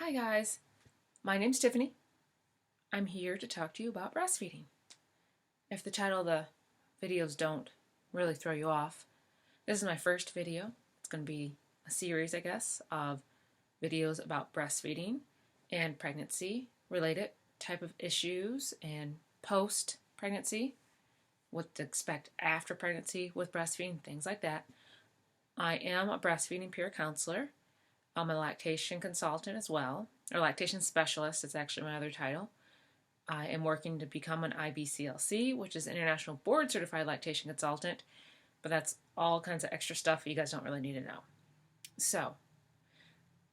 Hi guys, my name's Tiffany. I'm here to talk to you about breastfeeding. If the title of the videos don't really throw you off, this is my first video. It's going to be a series, I guess, of videos about breastfeeding and pregnancy related type of issues and post-pregnancy, what to expect after pregnancy with breastfeeding, things like that. I am a breastfeeding peer counselor. I'm a lactation consultant as well, or lactation specialist is actually my other title. I am working to become an IBCLC, which is International Board Certified Lactation Consultant, but that's all kinds of extra stuff you guys don't really need to know. So,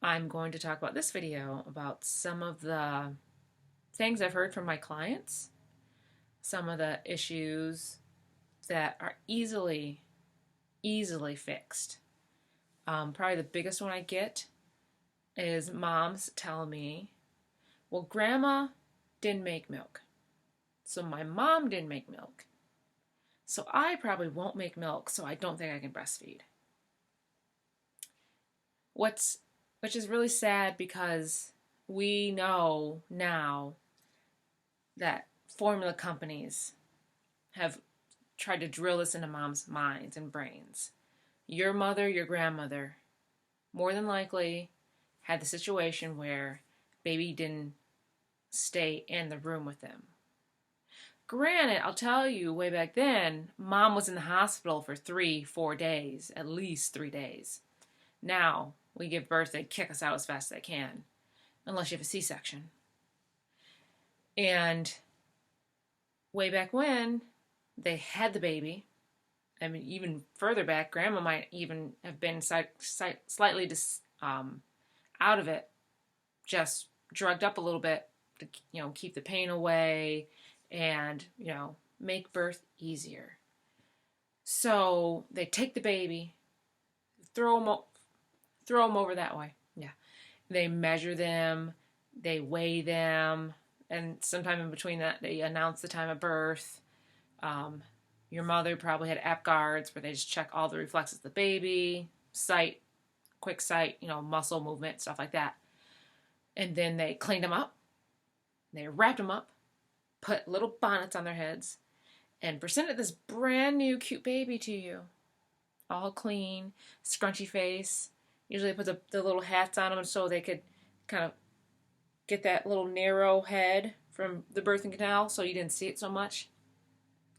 I'm going to talk about this video about some of the things I've heard from my clients, some of the issues that are easily fixed. Probably the biggest one I get is moms telling me, well, grandma didn't make milk, so my mom didn't make milk, so I probably won't make milk, so I don't think I can breastfeed. Which is really sad because we know now that formula companies have tried to drill this into moms' minds and brains. Your mother, your grandmother, more than likely had the situation where baby didn't stay in the room with them. Granted, I'll tell you, way back then, mom was in the hospital for 3-4 days, at least 3 days. Now, we give birth, they kick us out as fast as they can, unless you have a C-section. And way back when, they had the baby. I mean, even further back, grandma might even have been slightly out of it, just drugged up a little bit to, keep the pain away and, make birth easier. So they take the baby, throw them over that way. Yeah. They measure them, they weigh them, and sometime in between that, they announce the time of birth. Your mother probably had APGARs where they just check all the reflexes of the baby, sight, quick sight, muscle movement, stuff like that. And then they cleaned them up. They wrapped them up, put little bonnets on their heads, and presented this brand new cute baby to you. All clean, scrunchy face. Usually they put the little hats on them so they could kind of get that little narrow head from the birthing canal so you didn't see it so much.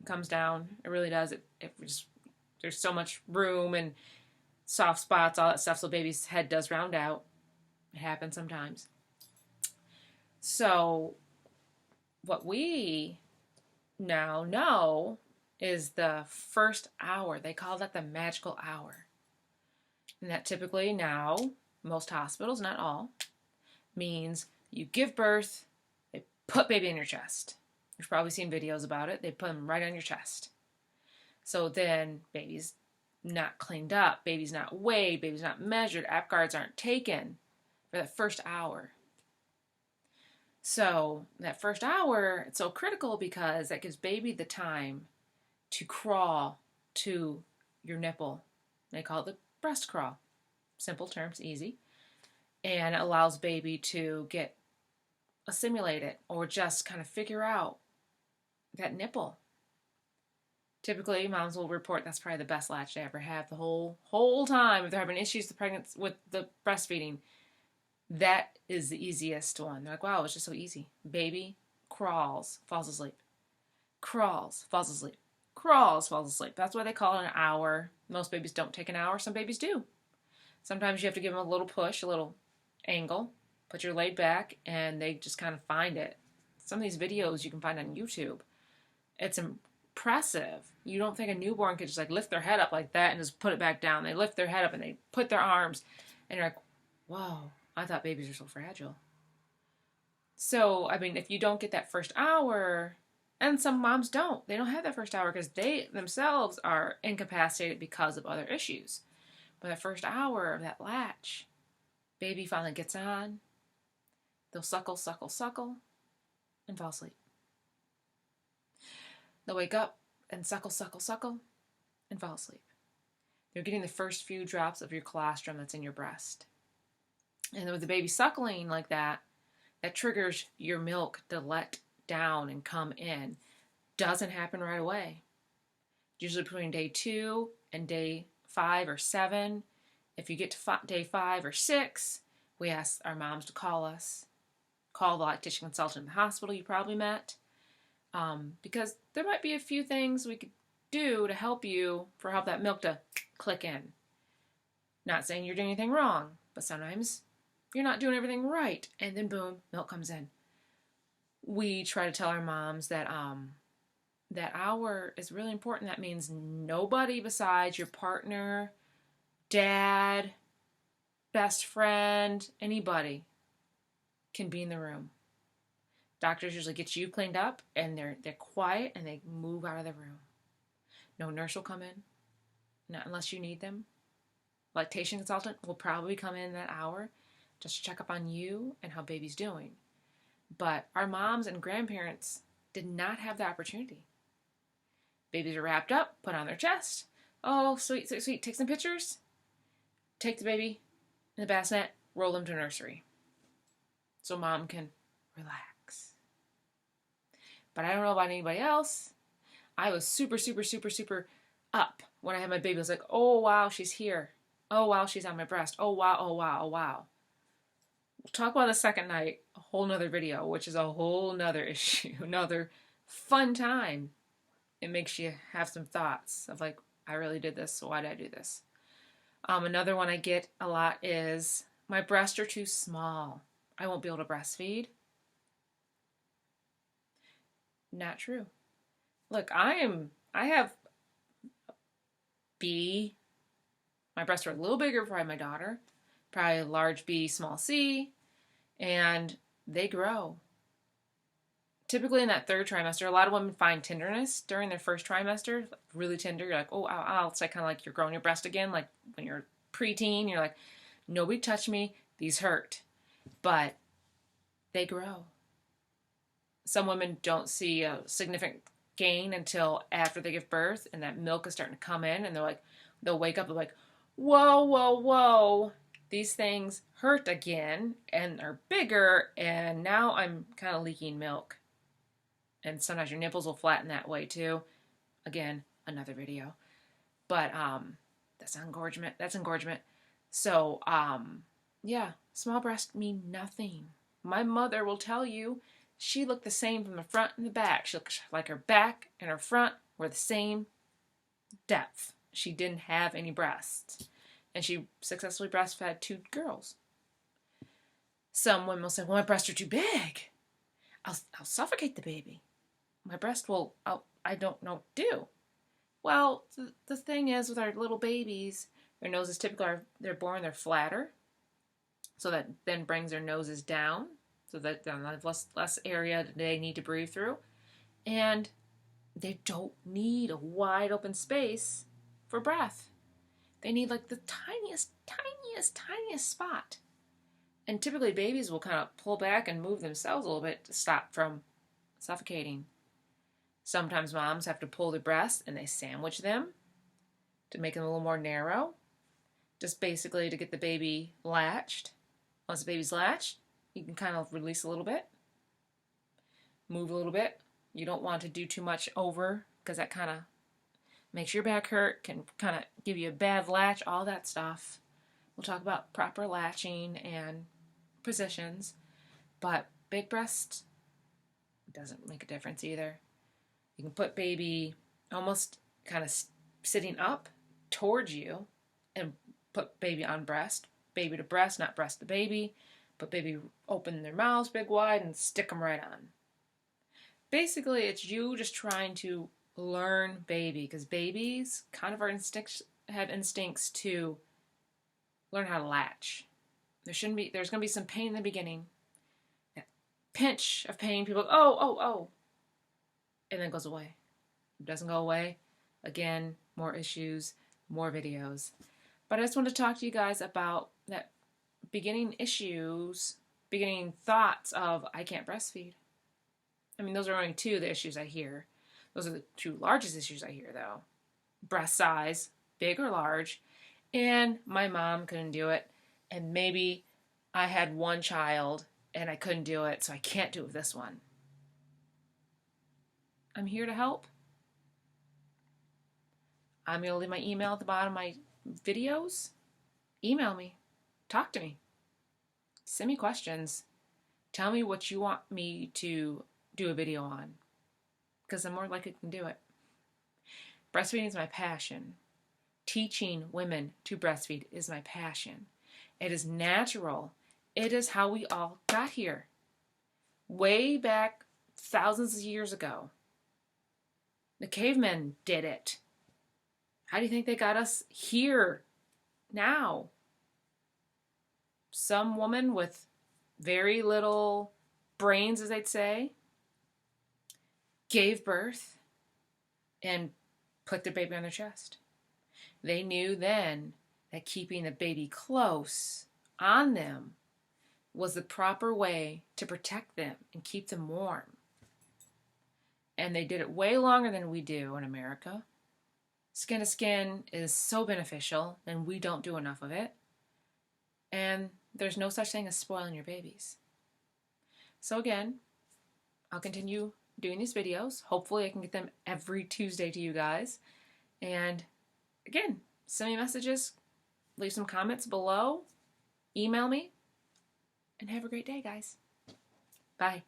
It comes down. It really does. There's so much room and soft spots, all that stuff, so baby's head does round out. It happens sometimes. So what we now know is the first hour. They call that the magical hour. And that typically now, most hospitals, not all, means you give birth, they put baby in your chest. You've probably seen videos about it. They put them right on your chest. So then baby's not cleaned up, baby's not weighed, baby's not measured, APGARs aren't taken for that first hour. So that first hour, it's so critical because that gives baby the time to crawl to your nipple. They call it the breast crawl. Simple terms, easy. And it allows baby to get assimilated or just kind of figure out that nipple. Typically, moms will report that's probably the best latch they ever have the whole time. If they're having issues with the breastfeeding, that is the easiest one. They're like, wow, it's just so easy. Baby crawls, falls asleep. Crawls, falls asleep. Crawls, falls asleep. That's why they call it an hour. Most babies don't take an hour. Some babies do. Sometimes you have to give them a little push, a little angle, put your leg back, and they just kind of find it. Some of these videos you can find on YouTube. It's impressive. You don't think a newborn could just lift their head up like that and just put it back down. They lift their head up and they put their arms, and you're like, whoa, I thought babies are so fragile. So, I mean, if you don't get that first hour, and some moms don't. They don't have that first hour because they themselves are incapacitated because of other issues. But that first hour of that latch, baby finally gets on. They'll suckle, and fall asleep. They'll wake up and suckle, and fall asleep. They're getting the first few drops of your colostrum that's in your breast. And then with the baby suckling like that, that triggers your milk to let down and come in. Doesn't happen right away. Usually between day 2 and day 5 or 7. If you get to day 5 or 6, we ask our moms to call us. Call the lactation consultant in the hospital you probably met. Because there might be a few things we could do to help that milk to click in. Not saying you're doing anything wrong, but sometimes you're not doing everything right, and then boom, milk comes in. We try to tell our moms that that hour is really important. That means nobody besides your partner, dad, best friend, anybody can be in the room. Doctors usually get you cleaned up, and they're quiet, and they move out of the room. No nurse will come in, not unless you need them. Lactation consultant will probably come in that hour just to check up on you and how baby's doing. But our moms and grandparents did not have the opportunity. Babies are wrapped up, put on their chest. Oh, sweet, sweet, sweet. Take some pictures. Take the baby in the bassinet, roll them to nursery so mom can relax. But I don't know about anybody else. I was super, super, super, super up when I had my baby. I was like, oh, wow, she's here. Oh, wow, she's on my breast. Oh, wow, oh, wow, oh, wow. We'll talk about the second night, a whole nother video, which is a whole nother issue, another fun time. It makes you have some thoughts of like, I really did this, so why did I do this? Another one I get a lot is, my breasts are too small. I won't be able to breastfeed. Not true. Look, I have B. My breasts are a little bigger before I had my daughter. Probably large B, small C. And they grow. Typically in that third trimester, a lot of women find tenderness during their first trimester. Really tender. You're like, oh, ow, ow. It's like kind of like you're growing your breast again. Like when you're preteen, you're like, nobody touched me. These hurt. But they grow. Some women don't see a significant gain until after they give birth, and that milk is starting to come in, and they'll wake up and like, whoa, whoa, whoa. These things hurt again and are bigger, and now I'm kind of leaking milk. And sometimes your nipples will flatten that way too. Again, another video. But that's engorgement. That's engorgement. So yeah, small breasts mean nothing. My mother will tell you she looked the same from the front and the back. She looked like her back and her front were the same depth. She didn't have any breasts. And she successfully breastfed 2 girls. Some women will say, well, my breasts are too big. I'll suffocate the baby. My breast will, I don't know what to do. Well, the thing is with our little babies, their noses typically they're born, they're flatter. So that then brings their noses down. So that they have less area that they need to breathe through. And they don't need a wide open space for breath. They need like the tiniest, tiniest, tiniest spot. And typically babies will kind of pull back and move themselves a little bit to stop from suffocating. Sometimes moms have to pull their breasts and they sandwich them to make them a little more narrow. Just basically to get the baby latched. Once the baby's latched, you can kind of release a little bit. Move a little bit. You don't want to do too much over because that kind of makes your back hurt, can kind of give you a bad latch, all that stuff. We'll talk about proper latching and positions. But big breast doesn't make a difference either. You can put baby almost kind of sitting up towards you and put baby on breast. Baby to breast, not breast to baby. Put baby open their mouths big wide and stick them right on. Basically, it's you just trying to learn baby, because babies kind of have instincts to learn how to latch. There's going to be some pain in the beginning. That pinch of pain, people go, oh, and then it goes away. If it doesn't go away, again, more issues, more videos. But I just want to talk to you guys about that beginning thoughts of, I can't breastfeed. I mean, those are only 2 of the issues I hear. Those are the 2 largest issues I hear, though. Breast size, big or large, and my mom couldn't do it, and maybe I had one child and I couldn't do it, so I can't do it with this one. I'm here to help. I'm going to leave my email at the bottom of my videos. Email me. Talk to me. Send me questions. Tell me what you want me to do a video on, because I'm more likely to do it. Breastfeeding is my passion. Teaching women to breastfeed is my passion. It is natural. It is how we all got here. Way back thousands of years ago. The cavemen did it. How do you think they got us here now? Some woman with very little brains, as they'd say, gave birth and put their baby on their chest. They knew then that keeping the baby close on them was the proper way to protect them and keep them warm. And they did it way longer than we do in America. Skin to skin is so beneficial, and we don't do enough of it. And there's no such thing as spoiling your babies. So again, I'll continue doing these videos. Hopefully I can get them every Tuesday to you guys. And again, send me messages, leave some comments below, email me, and have a great day, guys. Bye.